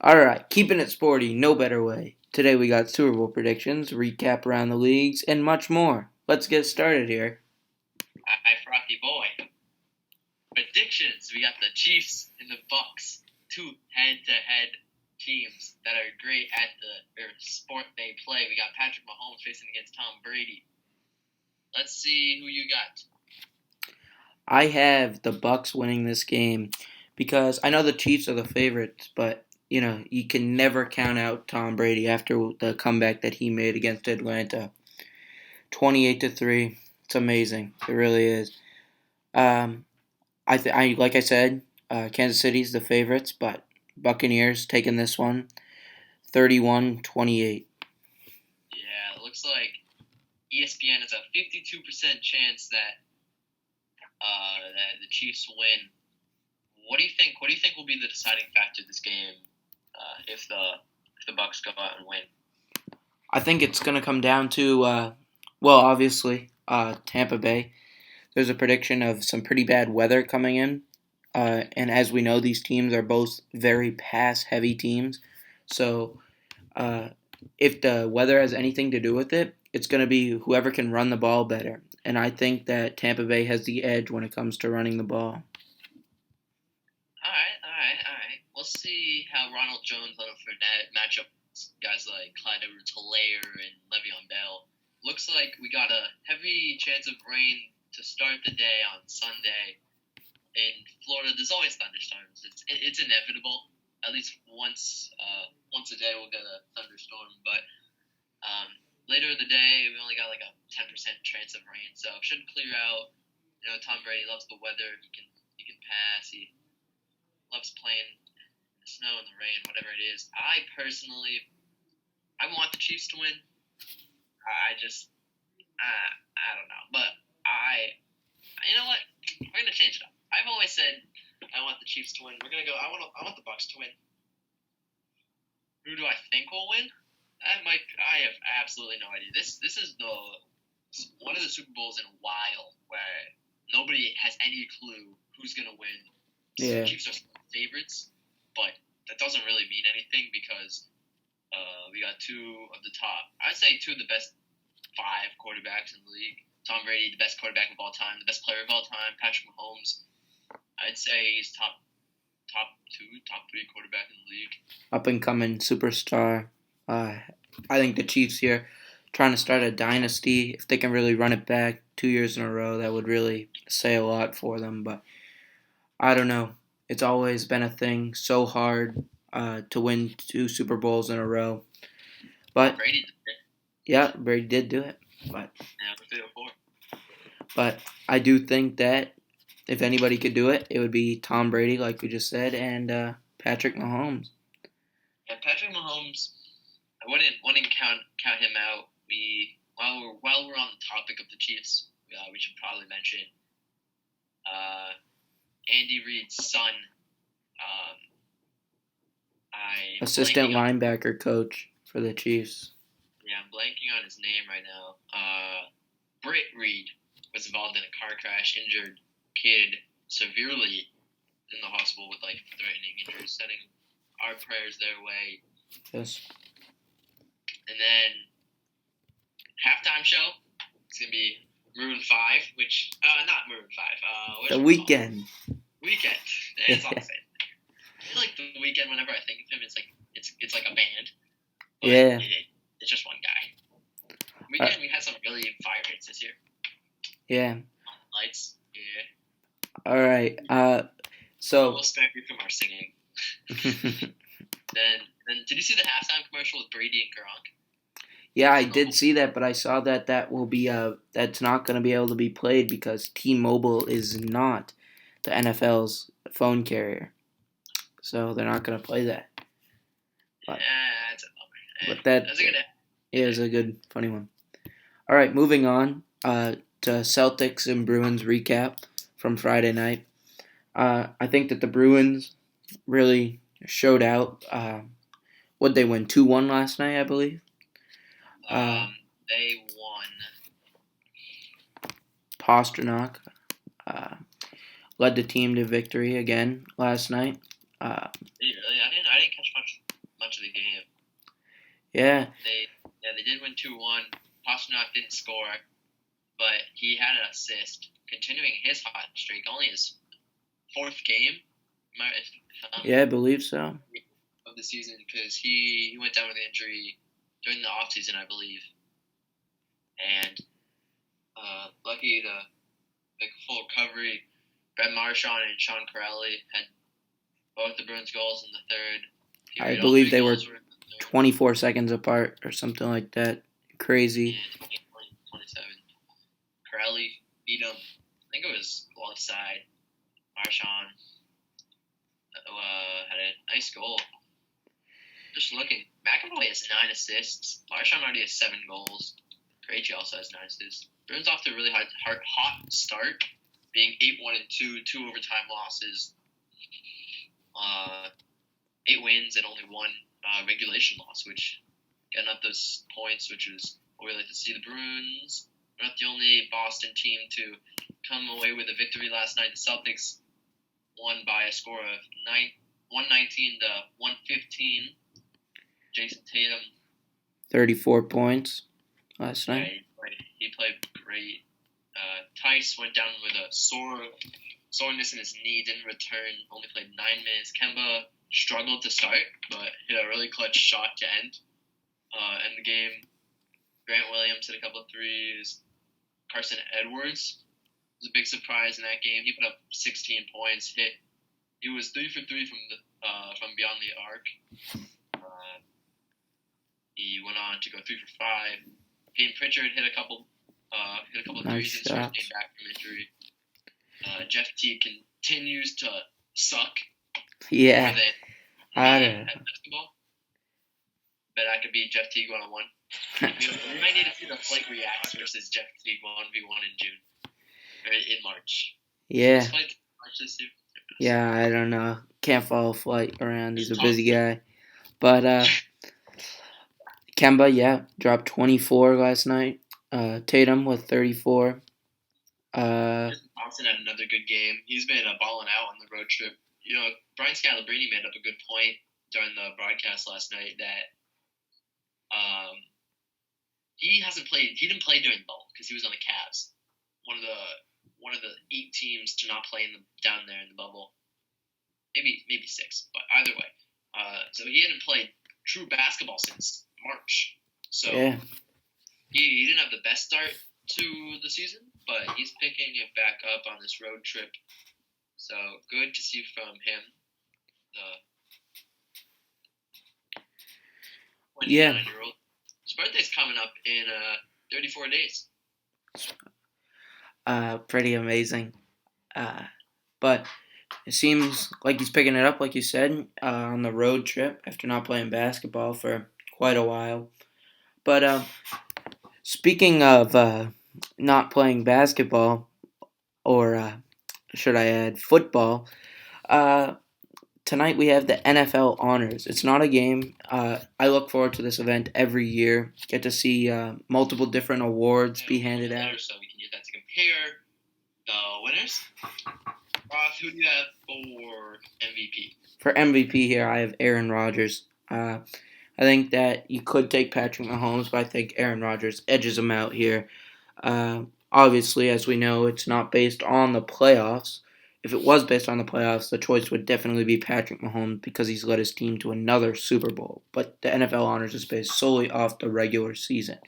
Alright, keeping it sporty, no better way. Today we got Super Bowl predictions, recap around the leagues, and much more. Let's get started here. Hi, Frothy Boy. Predictions. We got the Chiefs and the Bucks, two head-to-head teams that are great at the sport they play. We got Patrick Mahomes facing against Tom Brady. Let's see who you got. I have the Bucks winning this game because I know the Chiefs are the favorites, but you can never count out Tom Brady after the comeback that he made against Atlanta. 28-3. It's amazing. It really is. Um, like I said, Kansas City's the favorites, but Buccaneers taking this one 31-28. Yeah, it looks like ESPN has a 52% chance that the Chiefs win. What do you think? What do you think will be the deciding factor of this game if the Bucks go out and win? I think it's going to come down to, obviously, Tampa Bay. There's a prediction of some pretty bad weather coming in. And as we know, these teams are both very pass-heavy teams. So if the weather has anything to do with it, it's going to be whoever can run the ball better. And I think that Tampa Bay has the edge when it comes to running the ball. All right. We'll see how Ronald Jones, Leonard Fournette match up guys like Clyde Edwards-Helaire and Le'Veon Bell. Looks like we got a heavy chance of rain to start the day on Sunday. In Florida, there's always thunderstorms. It's inevitable. At least once a day we'll get a thunderstorm. But later in the day, we only got like a 10% chance of rain, so it should clear out. Tom Brady loves the weather. He can pass. He loves playing in the snow and the rain, whatever it is. I personally, I want the Chiefs to win. I don't know, but you know what? We're gonna change it up. I've always said I want the Chiefs to win. We're gonna go. I want the Bucks to win. Who do I think will win? I have absolutely no idea. This is one of the Super Bowls in a while where nobody has any clue who's gonna win. Yeah. The Chiefs are favorites, but that doesn't really mean anything because we got two of the top. I'd say two of the best 5 quarterbacks in the league. Tom Brady, the best quarterback of all time, the best player of all time. Patrick Mahomes, I'd say he's top 2, top 3 quarterback in the league. Up and coming superstar. I think the Chiefs here trying to start a dynasty. If they can really run it back 2 years in a row, that would really say a lot for them. But I don't know. It's always been a thing. So hard to win 2 Super Bowls in a row. But Brady did it. Yeah, Brady did do it. But Yeah, we're 3 or 4. But I do think that if anybody could do it, it would be Tom Brady, like we just said, and Patrick Mahomes. Yeah, Patrick Mahomes. I wouldn't count him out. While we're on the topic of the Chiefs, we should probably mention Andy Reid's son. Assistant linebacker coach for the Chiefs. Yeah, I'm blanking on his name right now. Britt Reid was involved in a car crash, injured kid severely in the hospital with threatening injuries, sending our prayers their way. Yes. And then halftime show. It's gonna be Maroon 5, which not Maroon 5. The Weeknd. Weeknd. It's all the same. I feel like the Weeknd. Whenever I think of him, it's like a band. But Yeah. It's just one guy. We had some really fire hits this year. Yeah. Lights. Yeah. All right. So. We'll spare you from our singing. Then did you see the halftime commercial with Brady and Gronk? Yeah, I did see that, but I saw that will be that's not going to be able to be played because T-Mobile is not the NFL's phone carrier, so they're not going to play that. But, that's a bummer. But that's a good funny one. All right, moving on to Celtics and Bruins recap from Friday night. I think that the Bruins really showed out. What'd they win? 2-1 last night, I believe. They won. Pasternak led the team to victory again last night. Really? I didn't catch much Yeah. They did win 2-1. Pasternak didn't score, but he had an assist, continuing his hot streak. Only his fourth game, Yeah, I believe so. of the season, because he went down with an injury during the offseason, I believe. And lucky to make a full recovery. Ben Marchand and Sean Corelli had both the Bruins goals in the third I period. All believe three they were goals were in the third. 24 seconds apart or something like that. Crazy. Yeah, 27. Corelli beat him. I think it was alongside Marchand. Had a nice goal. Just looking, McAvoy has 9 assists. Marchand already has 7 goals. Krejci also has 9 assists. Bruins off to a really hot start, being 8-1-2, 2 overtime losses, 8 wins and only 1 regulation loss, which getting up those points, which is what we like to see. The Bruins are not the only Boston team to come away with a victory last night. The Celtics won by a score of 119 to 115. Jason Tatum, 34 points last night. He played great. Tice went down with a soreness in his knee, didn't return, only played 9 minutes. Kemba struggled to start, but hit a really clutch shot to end the game. Grant Williams hit a couple of threes. Carson Edwards was a big surprise in that game. He put up 16 points. He was 3 for 3 from beyond the arc. He went on to go 3 for 5. Peyton Pritchard hit a couple of Nice threes and shots. came back from injury. Jeff Teague continues to suck Yeah. more than I at basketball. Bet I could beat Jeff Teague 1-on-1. We might need to see the Flake Reacts versus Jeff Teague 1v1 in June or in March. Yeah. March this year. Yeah, I don't know. Can't follow Flight around. He's a busy guy. But Kemba, yeah, dropped 24 last night. Tatum with 34. Thompson had another good game. He's been balling out on the road trip. Brian Scalabrine made up a good point during the broadcast last night that he didn't play during the bubble because he was on the Cavs, one of the 8 teams to not play down there in the bubble. Maybe 6, but either way. So he hadn't played true basketball since March. So Yeah. he didn't have the best start to the season, but he's picking it back up on this road trip. So good to see from him. The 29-year-old. His birthday's coming up in 34 days. Pretty amazing. But it seems like he's picking it up, like you said, on the road trip after not playing basketball for quite a while. But speaking of not playing basketball, or should I add football, tonight we have the NFL Honors. It's not a game. I look forward to this event every year. Get to see multiple different awards be handed out. So we can use that to compare the winners. Ross, who do you have for MVP? For MVP here, I have Aaron Rodgers. I think that you could take Patrick Mahomes, but I think Aaron Rodgers edges him out here. Obviously, as we know, it's not based on the playoffs. If it was based on the playoffs, the choice would definitely be Patrick Mahomes because he's led his team to another Super Bowl. But the NFL Honors is based solely off the regular season.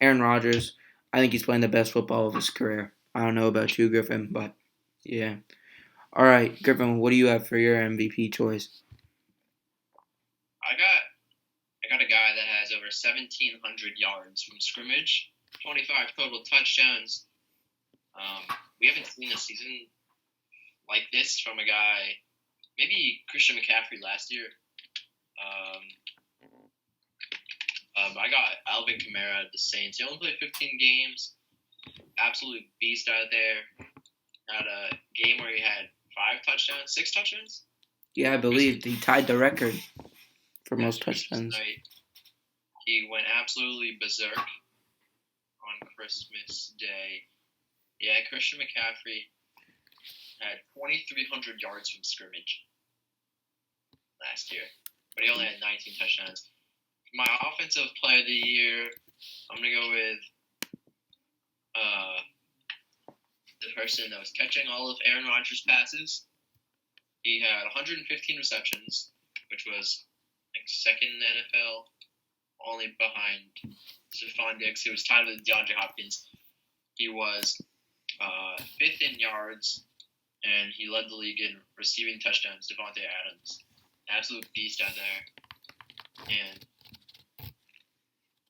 Aaron Rodgers, I think he's playing the best football of his career. I don't know about you, Griffin, but yeah. All right, Griffin, what do you have for your MVP choice? I got a guy that has over 1,700 yards from scrimmage, 25 total touchdowns. We haven't seen a season like this from a guy, maybe Christian McCaffrey last year. I got Alvin Kamara at the Saints. He only played 15 games. Absolute beast out there. Had a game where he had 6 touchdowns. Yeah, I believe he tied the record for most touchdowns. He went absolutely berserk on Christmas Day. Yeah, Christian McCaffrey had 2,300 yards from scrimmage last year, but he only had 19 touchdowns. my offensive player of the year, I'm gonna go with uh, the person that was catching all of Aaron Rodgers' passes. He had 115 receptions, which was second in the NFL, only behind Stephon Diggs, who was tied with DeAndre Hopkins. He was fifth in yards, and he led the league in receiving touchdowns. Devontae Adams, absolute beast out there, and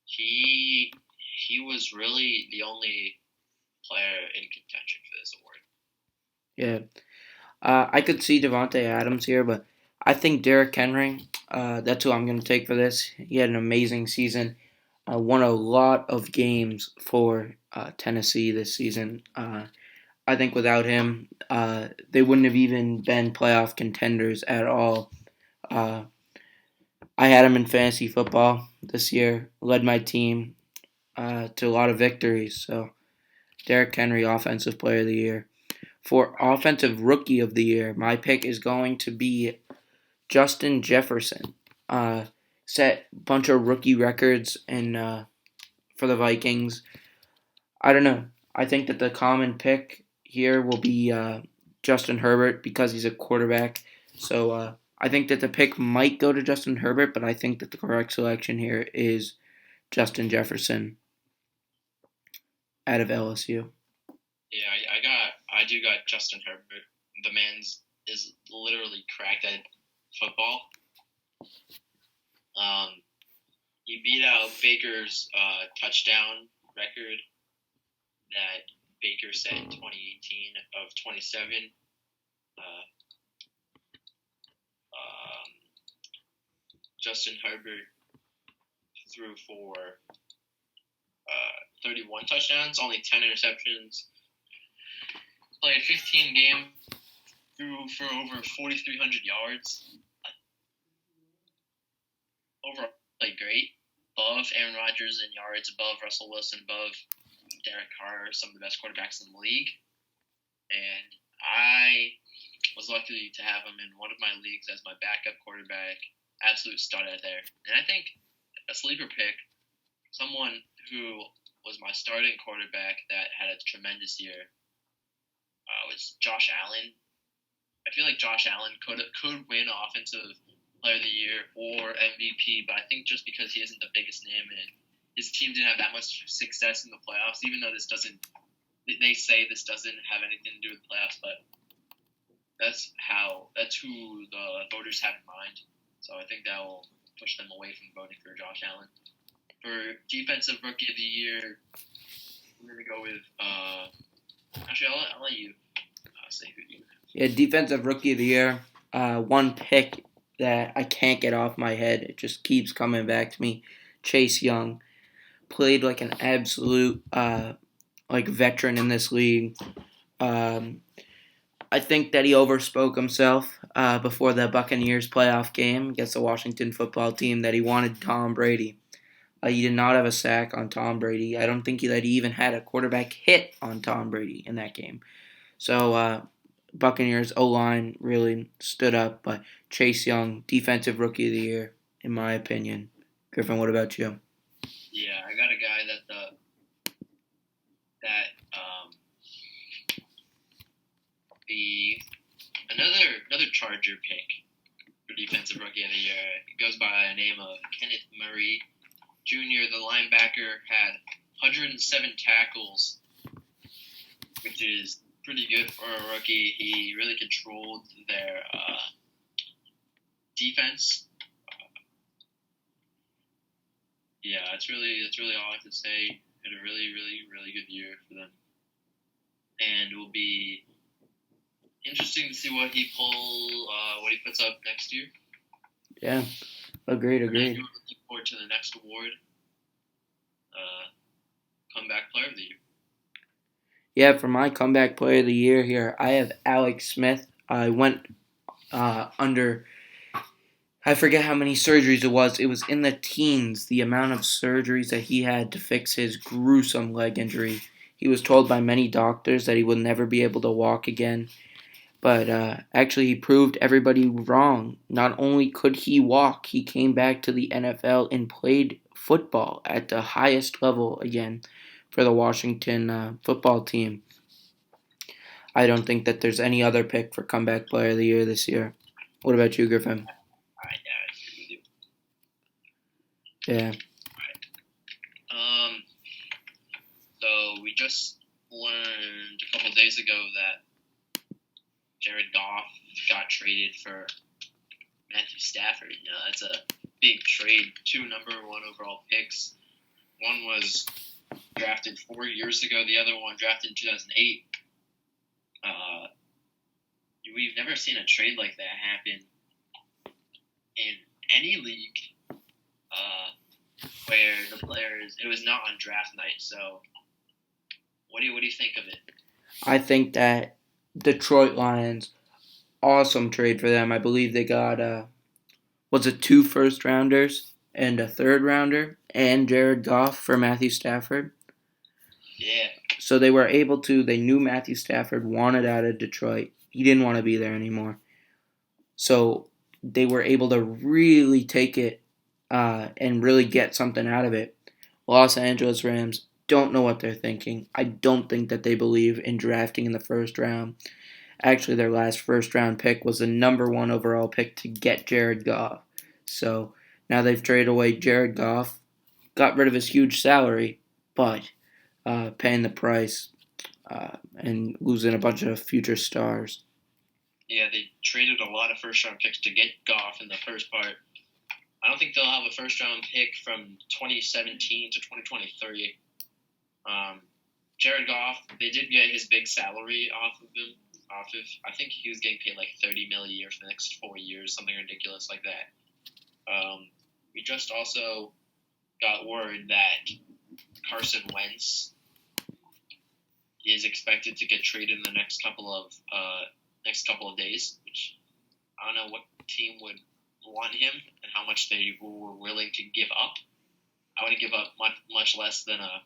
he was really the only player in contention for this award. Yeah. I could see Devontae Adams here, but I think Derrick Henry, that's who I'm going to take for this. He had an amazing season. Won a lot of games for Tennessee this season. I think without him, they wouldn't have even been playoff contenders at all. Uh, I had him in fantasy football this year, led my team to a lot of victories. So, Derrick Henry, Offensive Player of the Year. For Offensive Rookie of the Year, my pick is going to be Justin Jefferson. Set a bunch of rookie records for the Vikings. I don't know. I think that the common pick here will be Justin Herbert because he's a quarterback. So I think that the pick might go to Justin Herbert, but I think that the correct selection here is Justin Jefferson out of LSU. Yeah, I do got Justin Herbert. The man's is literally cracked at football. He beat out Baker's touchdown record that Baker set in 2018 of 27. Justin Herbert threw for 31 touchdowns, only 10 interceptions. Played 15 games, threw for over 4,300 yards. Overall, played great. Above Aaron Rodgers in yards, above Russell Wilson, above Derek Carr, some of the best quarterbacks in the league. And I was lucky to have him in one of my leagues as my backup quarterback. Absolute stud out there. And I think a sleeper pick, someone who was my starting quarterback that had a tremendous year, was Josh Allen. I feel like Josh Allen could win Offensive Player of the Year or MVP, but I think just because he isn't the biggest name and his team didn't have that much success in the playoffs, even though they say this doesn't have anything to do with the playoffs, but that's who the voters have in mind. So I think that will push them away from voting for Josh Allen. For Defensive Rookie of the Year, I'm going to go with actually, I'll let you say who you have. Yeah, Defensive Rookie of the Year. One pick that I can't get off my head. It just keeps coming back to me. Chase Young played like an absolute veteran in this league. I think that he overspoke himself before the Buccaneers playoff game against the Washington football team that he wanted Tom Brady. He did not have a sack on Tom Brady. I don't think that he even had a quarterback hit on Tom Brady in that game. So Buccaneers O-line really stood up, but Chase Young, Defensive Rookie of the Year, in my opinion. Griffin, what about you? Yeah, I got a guy that another Charger pick for Defensive Rookie of the Year. It goes by the name of Kenneth Murray Jr. The linebacker had 107 tackles, which is pretty good for a rookie. He really controlled their defense. Yeah, that's really all I can say. Had a really, really, really good year for them, and it will be interesting to see what he puts up next year. Yeah, agreed. And I'm looking forward to the next award, Comeback Player of the Year. Yeah, for my Comeback Player of the Year here, I have Alex Smith. I went under, I forget how many surgeries it was. It was in the teens, the amount of surgeries that he had to fix his gruesome leg injury. He was told by many doctors that he would never be able to walk again. But actually, he proved everybody wrong. Not only could he walk, he came back to the NFL and played football at the highest level again for the Washington football team. I don't think that there's any other pick for comeback player of the year this year. What about you, Griffin? I agree with Yeah. you. So we just learned a couple days ago that Jared Goff got traded for Matthew Stafford. That's a big trade. 2 number 1 overall picks. One was drafted 4 years ago. The other one drafted in 2008. We've never seen a trade like that happen in any league where the players, it was not on draft night. So what do you think of it? I think that Detroit Lions, awesome trade for them. I believe they got was it 2 first rounders and a third rounder and Jared Goff for Matthew Stafford. Yeah. So they were able to. They knew Matthew Stafford wanted out of Detroit. He didn't want to be there anymore. So they were able to really take it and really get something out of it. Los Angeles Rams don't know what they're thinking. I don't think that they believe in drafting in the first round. Actually, their last first round pick was the number 1 overall pick to get Jared Goff. So now they've traded away Jared Goff, got rid of his huge salary, but paying the price and losing a bunch of future stars. Yeah, they traded a lot of first round picks to get Goff in the first part. I don't think they'll have a first round pick from 2017 to 2023. Jared Goff, they did get his big salary off of him. I think he was getting paid like $30 million a year for the next 4 years, something ridiculous like that. We just also got word that Carson Wentz is expected to get traded in the next couple of days, which I don't know what team would want him and how much they were willing to give up. I wouldn't give up much less than I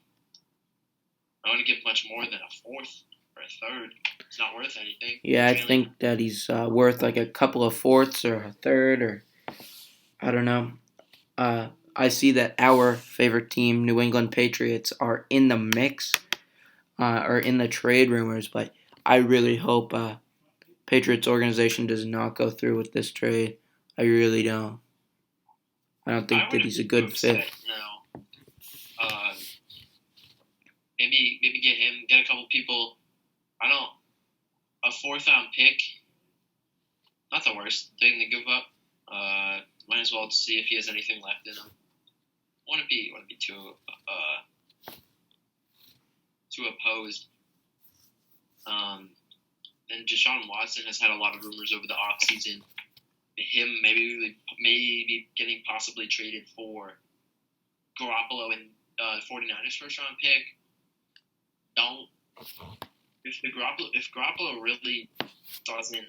wouldn't give much more than a fourth or a third. It's not worth anything. Yeah, I think that he's worth like a couple of fourths or a third, or I don't know. I see that our favorite team, New England Patriots, are in the mix or in the trade rumors, but I really hope Patriots organization does not go through with this trade. I really don't. I don't think that he's a good fit. No. Maybe get him, get a couple people. I don't. A 4th round pick, not the worst thing to give up. Might as well see if he has anything left in him. Want to be too opposed. Then Deshaun Watson has had a lot of rumors over the offseason. Him maybe getting possibly traded for Garoppolo and 49ers first round pick. Don't. If Garoppolo really doesn't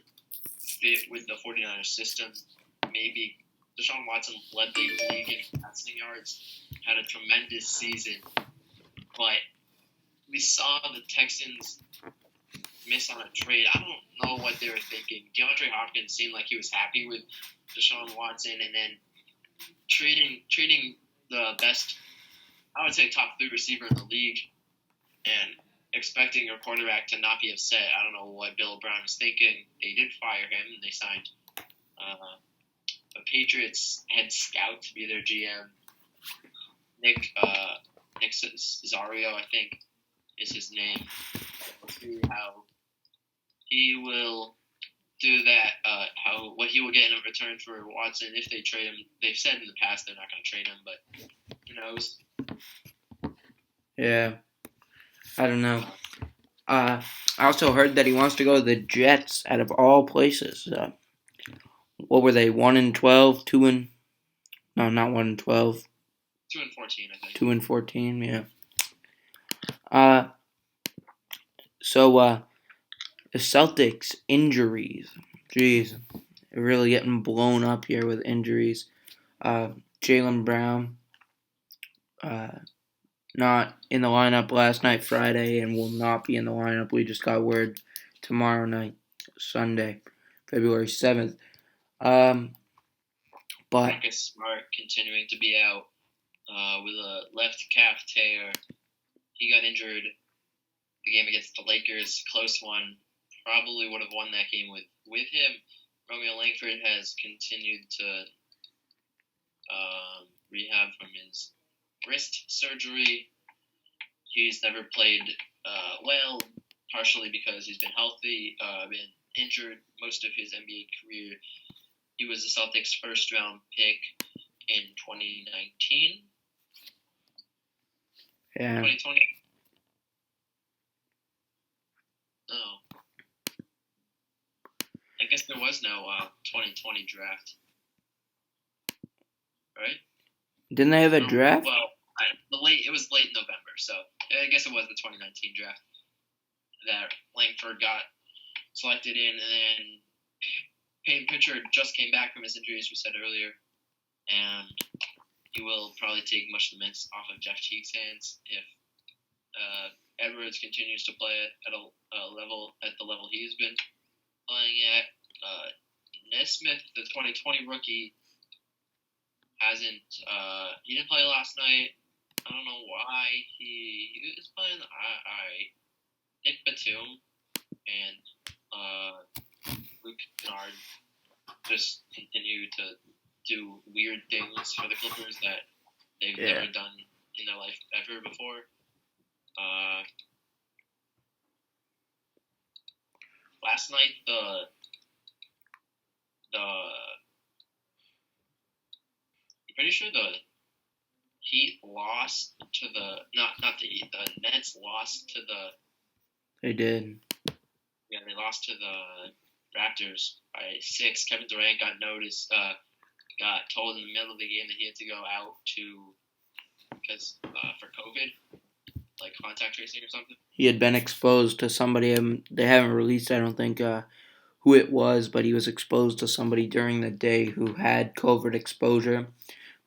fit with the 49ers system, maybe Deshaun Watson led the league in passing yards, had a tremendous season, but we saw the Texans miss on a trade. I don't know what they were thinking. DeAndre Hopkins seemed like he was happy with Deshaun Watson, and then trading the best, I would say, top 3 receiver in the league, and expecting your quarterback to not be upset. I don't know what Bill Brown was thinking. They did fire him, and they signed a Patriots head scout to be their GM. Nick Cesario, I think, is his name. We'll see how he will do that. What he will get in return for Watson if they trade him. They've said in the past they're not going to trade him, but who knows? Yeah, I don't know. I also heard that he wants to go to the Jets out of all places. What were they? 1-12, 2 no, not 1-12. 2-14, I think. 2-14, yeah. So the Celtics injuries. Jeez, they're really getting blown up here with injuries. Jaylen Brown, not in the lineup last night, Friday, and will not be in the lineup. We just got word tomorrow night. Sunday, February 7th. Um, but Marcus Smart continuing to be out with a left calf tear. He got injured the game against the Lakers, close one. Probably would have won that game with him. Romeo Langford has continued to rehab from his wrist surgery. He's never played well, partially because he's been healthy, been injured most of his NBA career. He was the Celtics' first round pick in 2019. yeah, 2020? No. I guess there was no 2020 draft. Right? didn't they have a draft? Well, it was late November, so I guess it was the 2019 draft that Langford got selected in, and then Peyton Pritchard just came back from his injury, as we said earlier, and he will probably take much of the minutes off of Jeff Teague's hands if Edwards continues to play at the level he's been playing at. Nesmith, the 2020 rookie, he didn't play last night. I don't know why. He was playing Nick Batum and Luke Kennard just continue to do weird things for the Clippers that they've never done in their life ever before. Last night I'm pretty sure the Heat lost to not the Heat, the Nets lost to They did. Yeah, they lost to the Raptors by 6. Kevin Durant got told in the middle of the game that he had to go out because for COVID, like contact tracing or something. He had been exposed to somebody. They haven't released, I don't think, who it was, but he was exposed to somebody during the day who had COVID exposure.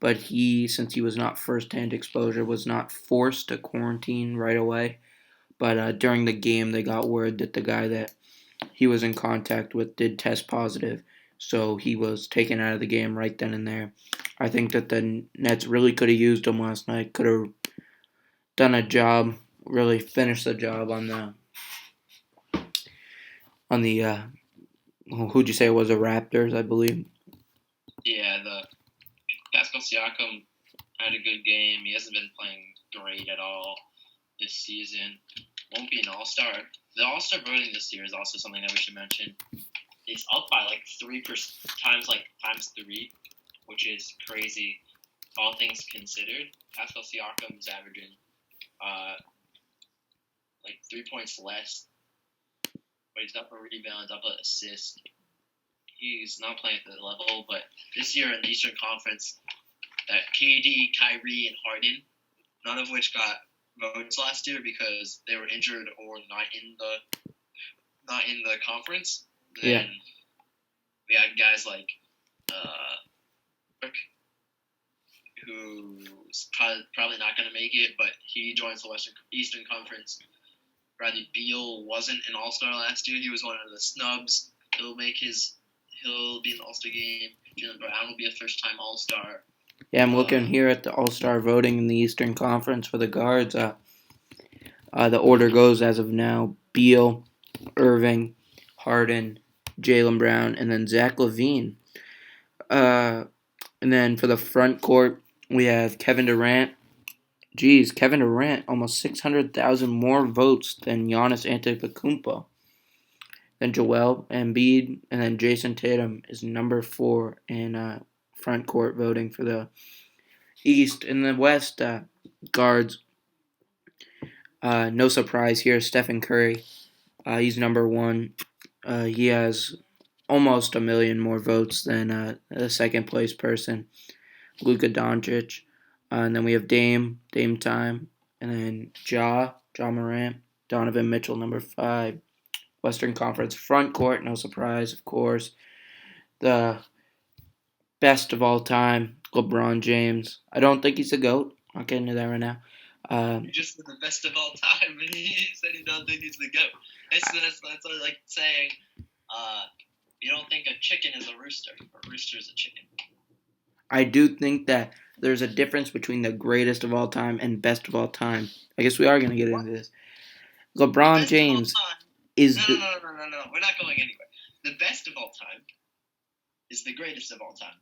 But he, since he was not first-hand exposure, was not forced to quarantine right away. But during the game, they got word that the guy that he was in contact with did test positive. So he was taken out of the game right then and there. I think that the Nets really could have used him last night. Could have done a job, really finished the job on the who'd you say it was, the Raptors, I believe. Yeah, the Pascal Siakam had a good game. He hasn't been playing great at all this season. Won't be an All-Star. The All-Star voting this year is also something that we should mention. It's up by like 3% times 3, which is crazy. All things considered, Pascal Siakam is averaging like 3 points less, but he's up a rebound, up an assist. He's not playing at the level, but this year in the Eastern Conference, that KD, Kyrie, and Harden, none of which got votes last year because they were injured or not in the conference. Then we had guys like who's probably not going to make it, but he joins the Eastern Conference. Bradley Beal wasn't an All-Star last year. He was one of the snubs. He'll be in the All-Star game. Jaylen Brown will be a first-time All-Star. Yeah, I'm looking here at the All-Star voting in the Eastern Conference for the guards. The order goes as of now: Beal, Irving, Harden, Jaylen Brown, and then Zach LaVine. And then for the front court, we have Kevin Durant. Kevin Durant, almost 600,000 more votes than Giannis Antetokounmpo. Then Joel Embiid, and then Jason Tatum is number 4 in front court voting for the East. In the West, guards, no surprise here, Stephen Curry. He's number 1. He has almost a million more votes than the second place person, Luka Doncic. And then we have Dame Time, and then Ja Morant, Donovan Mitchell, number 5. Western Conference front court, no surprise, of course. The best of all time, LeBron James. I don't think he's the GOAT. I'll get into that right now. You just said the best of all time, and he said he don't think he's the GOAT. That's like saying You don't think a chicken is a rooster, or a rooster is a chicken? I do think that there's a difference between the greatest of all time and best of all time. I guess we are going to get What? into this. The LeBron best of all James time? is No, no, the no, no, no, no, no. We're not going anywhere. The best of all time is the greatest of all time.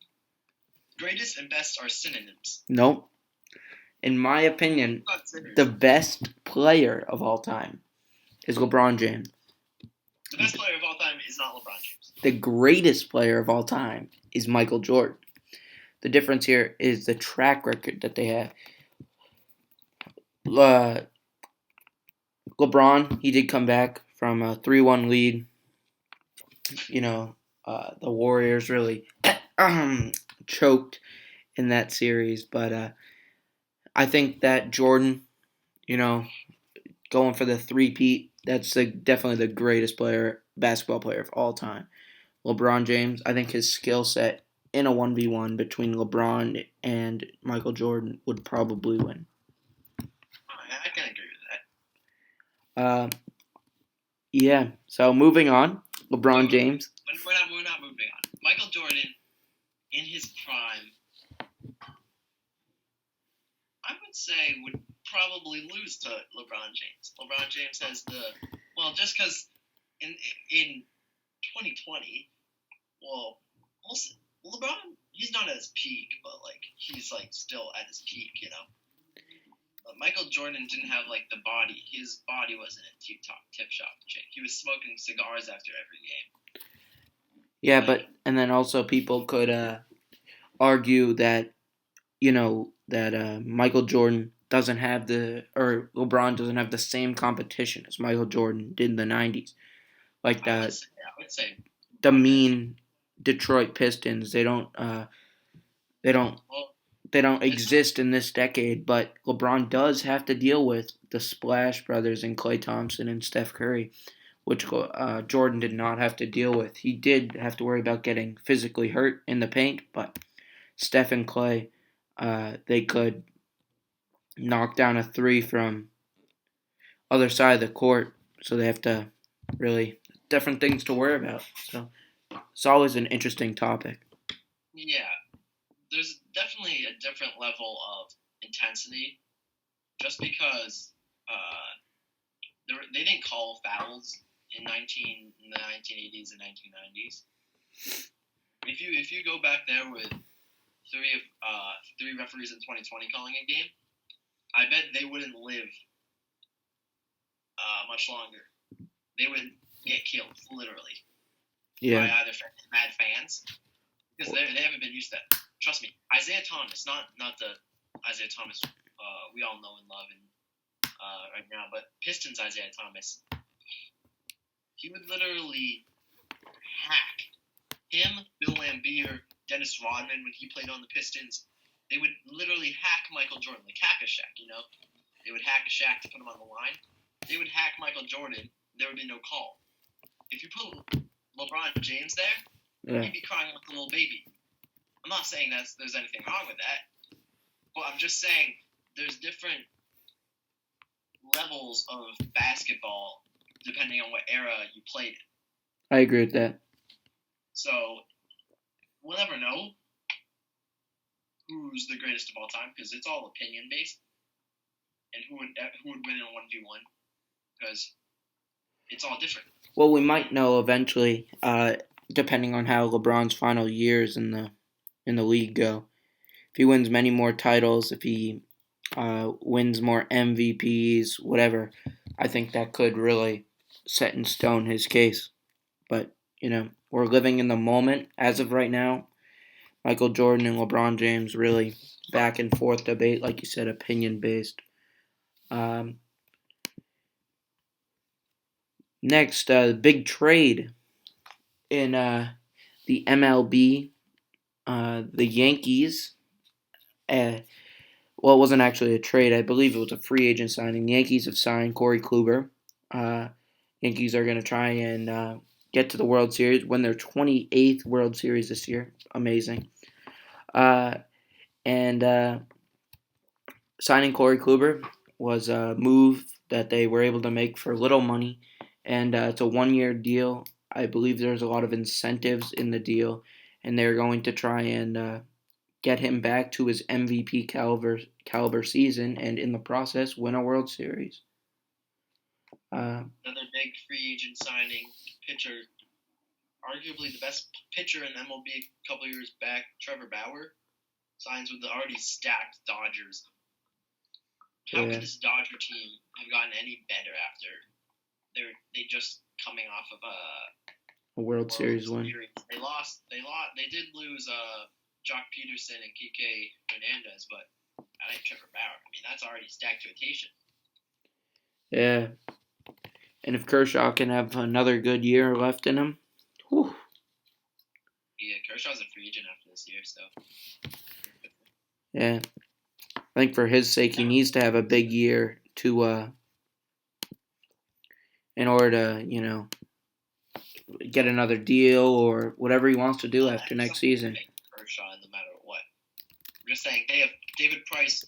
Greatest and best are synonyms. nope. In my opinion, Not synonyms. the best player of all time is LeBron James. The best player of all time is not LeBron James. The greatest player of all time is Michael Jordan. The difference here is the track record that they have. LeBron, he did come back from a 3-1 lead. The Warriors really choked in that series, but I think that Jordan, you know, going for the three-peat, that's definitely the greatest basketball player of all time. LeBron James, I think his skill set in a 1v1 between LeBron and Michael Jordan would probably win. I can agree with that. Yeah, so moving on, LeBron James. We're not moving on. Michael Jordan, in his prime, I would say would probably lose to LeBron James. LeBron James has just because in 2020, LeBron, he's not at his peak, but he's still at his peak, But Michael Jordan didn't have the body. His body wasn't in tip top shape. He was smoking cigars after every game. Yeah, and then also people could argue that Michael Jordan doesn't have or LeBron doesn't have the same competition as Michael Jordan did in the 90s. I would say the mean Detroit Pistons, they don't exist in this decade, but LeBron does have to deal with the Splash Brothers and Klay Thompson and Steph Curry, which Jordan did not have to deal with. He did have to worry about getting physically hurt in the paint, but Steph and Klay, they could knock down a three from other side of the court, so they have to really different things to worry about. So it's always an interesting topic. Yeah, there's definitely a different level of intensity, just because they didn't call fouls in the 1980s and 1990s. If you go back there with three referees in 2020 calling a game, I bet they wouldn't live much longer. They would get killed, literally, by either mad fans, because they haven't been used to that. Trust me, Isaiah Thomas, not the Isaiah Thomas we all know and love right now, but Pistons Isaiah Thomas, he would literally hack him, Bill Laimbeer, Dennis Rodman when he played on the Pistons. They would literally hack Michael Jordan, like hack a Shaq, They would hack Shaq to put him on the line. They would hack Michael Jordan. There would be no call. If you put LeBron James there, he'd be crying like a little baby. I'm not saying there's anything wrong with that, but I'm just saying there's different levels of basketball depending on what era you played in. I agree with that. So we'll never know who's the greatest of all time because it's all opinion based, and who would win in a 1v1 because it's all different. Well, we might know eventually, depending on how LeBron's final years in the league go. If he wins many more titles, if he wins more MVPs, whatever, I think that could really set in stone his case. But, we're living in the moment as of right now. Michael Jordan and LeBron James really back and forth debate, like you said, opinion based. Next, big trade in the MLB. The Yankees. Well, it wasn't actually a trade. I believe it was a free agent signing. The Yankees have signed Corey Kluber. Yankees are going to try and get to the World Series, win their 28th World Series this year. Amazing. And signing Corey Kluber was a move that they were able to make for little money, and it's a 1-year deal. I believe there's a lot of incentives in the deal, and they're going to try and get him back to his MVP caliber season, and in the process, win a World Series. Another big free agent signing, pitcher, arguably the best pitcher in MLB a couple years back, Trevor Bauer, signs with the already stacked Dodgers. How Yeah, could this Dodger team have gotten any better after they just coming off of a World World Series win. Series? They lost. They did lose Jock Peterson and Kike Hernandez, but I think Trevor Bauer. I mean, that's already stacked rotation. Yeah, and if Kershaw can have another good year left in him, whew. Yeah, Kershaw's a free agent after this year, so. Yeah, I think for his sake, he needs to have a big year to in order to get another deal or whatever he wants to do after next season. Kershaw, no matter what. I'm just saying they have David Price,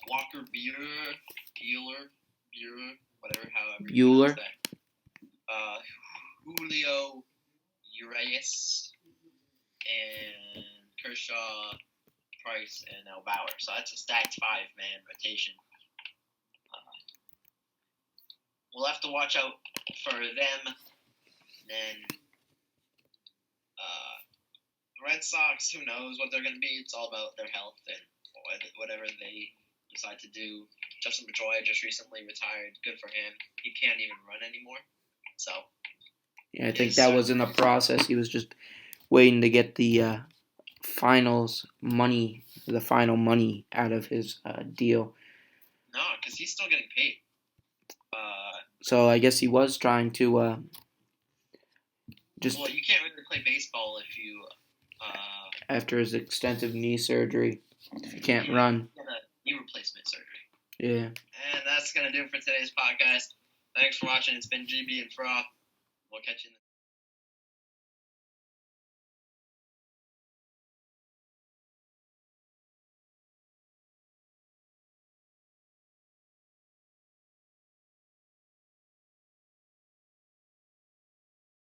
Walker Buehler, whatever, however you pronounce that. Julio Urias and Kershaw, Price, and now Bauer. So that's a stacked 5-man rotation. We'll have to watch out for them. And then the Red Sox, who knows what they're going to be? It's all about their health and whatever they decide to do. Justin Pedroia just recently retired. Good for him. He can't even run anymore. So. Yeah, I think that was in the process. He was just waiting to get the final money out of his deal. No, because he's still getting paid. So I guess he was trying to just. Well, you can't really play baseball if you. After his extensive knee surgery, if you can't run. Knee replacement surgery. Yeah. And that's going to do it for today's podcast. Thanks for watching. It's been GB and Froth. We'll catch you in the